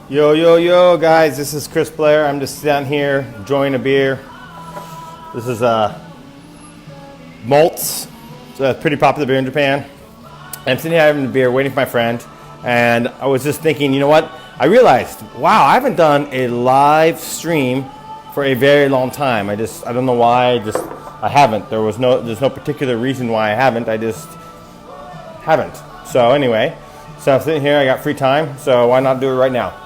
Yo, yo, yo, guys, this is Blair. I'm just down here enjoying a beer. This is Maltz. It's a pretty popular beer in Japan. I'm sitting here having a beer, waiting for my friend, and I was just thinking, you know what? I realized, wow, I haven't done a live stream for a very long time. I don't know why, I haven't. There's no particular reason why I haven't. I just haven't. So anyway, I'm sitting here, I got free time, so why not do it right now?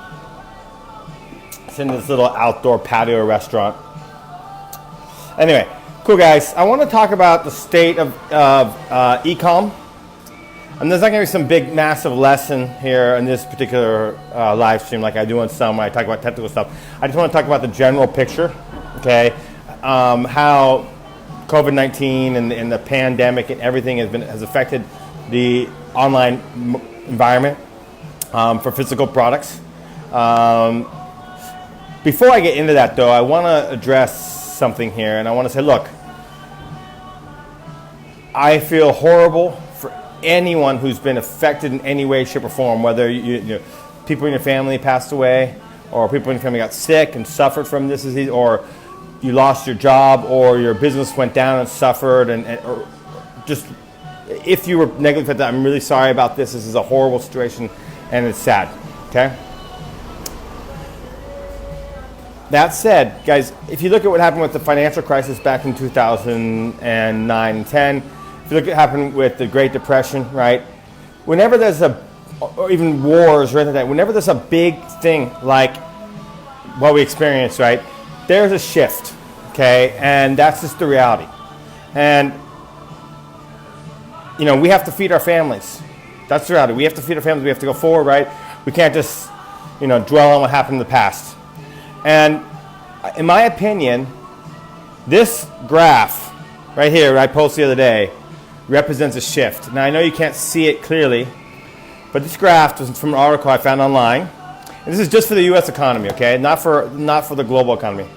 It's in this little outdoor patio restaurant. Anyway, cool guys. I want to talk about the state of Ecom. And there's not going to be some big, massive lesson here in this particular live stream like I do on some when I talk about technical stuff. I just want to talk about the general picture, okay? How COVID-19 and the pandemic and everything has affected the online environment for physical products. Before I get into that, though, I want to address something here, and I want to say, look, I feel horrible for anyone who's been affected in any way, shape, or form, whether people in your family passed away, or people in your family got sick and suffered from this disease, or you lost your job, or your business went down and suffered, or just if you were negatively affected, I'm really sorry about this. This is a horrible situation, and it's sad, okay? That said, guys, if you look at what happened with the financial crisis back in 2009 and 10, if you look at what happened with the Great Depression, right? Whenever there's or even wars or anything like that, whenever there's a big thing like what we experienced, right? There's a shift, okay? And that's just the reality. And, we have to feed our families. That's the reality. We have to feed our families. We have to go forward, right? We can't just, dwell on what happened in the past. And in my opinion, this graph right here that I posted the other day represents a shift. Now I know you can't see it clearly, but this graph was from an article I found online. And this is just for the U.S. economy, okay? Not for the global economy.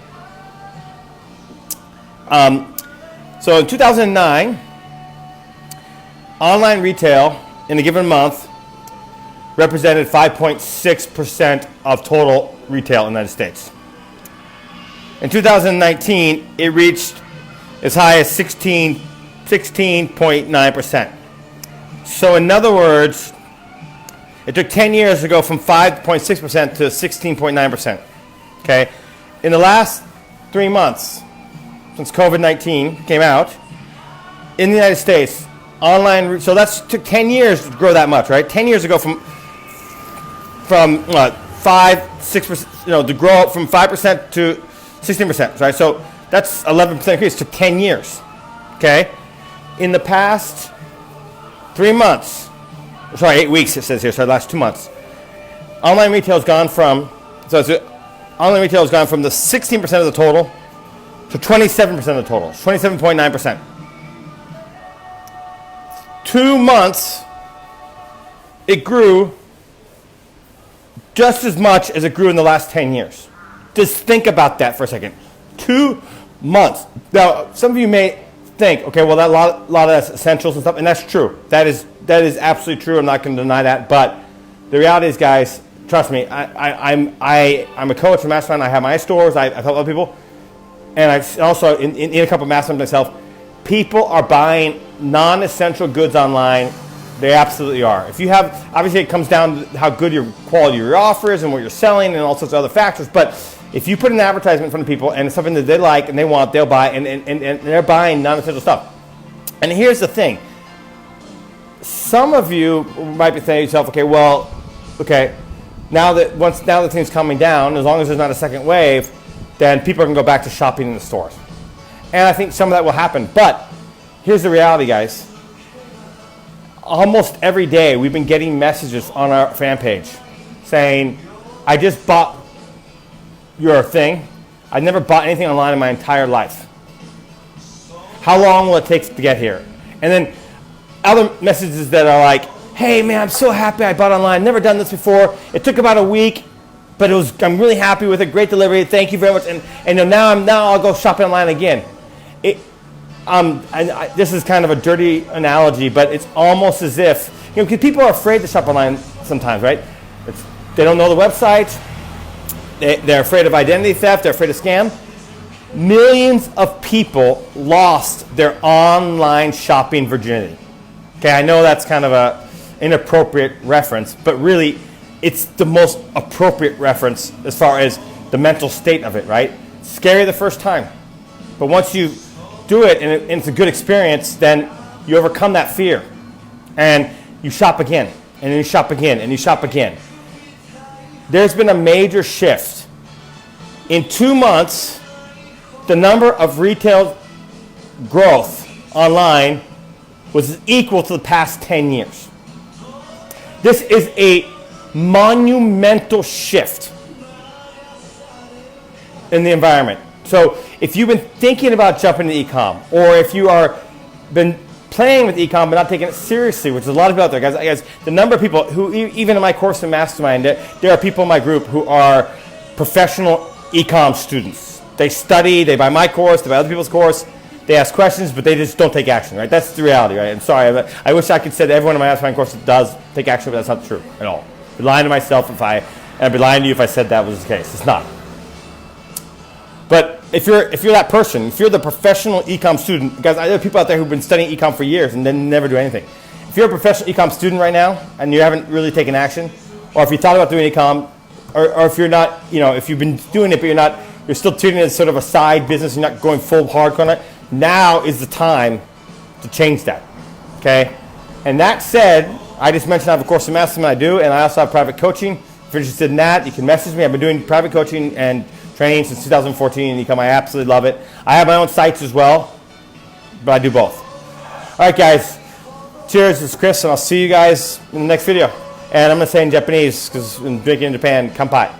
So in 2009, online retail in a given month represented 5.6% of total retail in the United States. In 2019, it reached as high as 16.9%. So in other words, it took 10 years to go from 5.6% to 16.9%. Okay? In the last 3 months, since COVID-19 came out, in the United States, so that took 10 years to grow that much, right? 10 years ago from 6%, to grow up from 5% to 16%, right? So that's 11% increase. It took 10 years, okay? In the past 8 weeks it says here, so the last 2 months. Online retail has gone from the 16% of the total to 27% of the total, 27.9%. 2 months, it grew just as much as it grew in the last 10 years. Just think about that for a second. 2 months. Now, some of you may think, okay, well, that lot of that's essentials and stuff, and that's true. That is absolutely true. I'm not going to deny that. But the reality is, guys, trust me. I'm a coach for Mastermind. I have my stores. I help other people, and I also in a couple of Masterminds myself. People are buying non-essential goods online. They absolutely are. If you have, obviously, it comes down to how good your quality of your offer is and what you're selling and all sorts of other factors. But if you put an advertisement in front of people and it's something that they like and they want, they'll buy, and they're buying non-essential stuff. And here's the thing. Some of you might be saying to yourself, now that things coming down, as long as there's not a second wave, then people can go back to shopping in the stores. And I think some of that will happen. But here's the reality, guys. Almost every day we've been getting messages on our fan page saying, I just bought your thing. I never bought anything online in my entire life. How long will it take to get here? And then other messages that are like, hey man, I'm so happy I bought online. Never done this before. It took about a week, but I'm really happy with it. Great delivery. Thank you very much. And now I'll go shopping online again. This is kind of a dirty analogy, but it's almost as if, because people are afraid to shop online sometimes, right? They don't know the website. They're afraid of identity theft. They're afraid of scam. Millions of people lost their online shopping virginity. Okay, I know that's kind of a inappropriate reference, but really, it's the most appropriate reference as far as the mental state of it, right? Scary the first time, but once you do it and it's a good experience, then you overcome that fear, and you shop again, and then you shop again, and you shop again. There's been a major shift. In 2 months, the number of retail growth online was equal to the past 10 years. This is a monumental shift in the environment. So if you've been thinking about jumping to e-com, or if you are been playing with e-com but not taking it seriously, which is a lot of people out there, guys, the number of people who, even in my course in Mastermind, there are people in my group who are professional e-com students. They study, they buy my course, they buy other people's course, they ask questions, but they just don't take action, right? That's the reality, right? I'm sorry, I wish I could say that everyone in my Mastermind course does take action, but that's not true at all. I'd be lying to myself and I'd be lying to you if I said that was the case. It's not. But if you're that person, if you're the professional e-com student, guys, there are people out there who've been studying e-com for years and then never do anything. If you're a professional e-com student right now and you haven't really taken action, or if you thought about doing e-com, or if you're not, if you've been doing it but you're still treating it as sort of a side business, you're not going full hardcore on it, now is the time to change that, okay? And that said, I just mentioned I have a course in Mastermind I do, and I also have private coaching. If you're interested in that, you can message me. I've been doing private coaching and training since 2014 in ecom. I absolutely love it. I have my own sites as well, but I do both. All right, guys. Cheers. This is Chris, and I'll see you guys in the next video. And I'm going to say in Japanese, because I'm drinking in Japan, kanpai.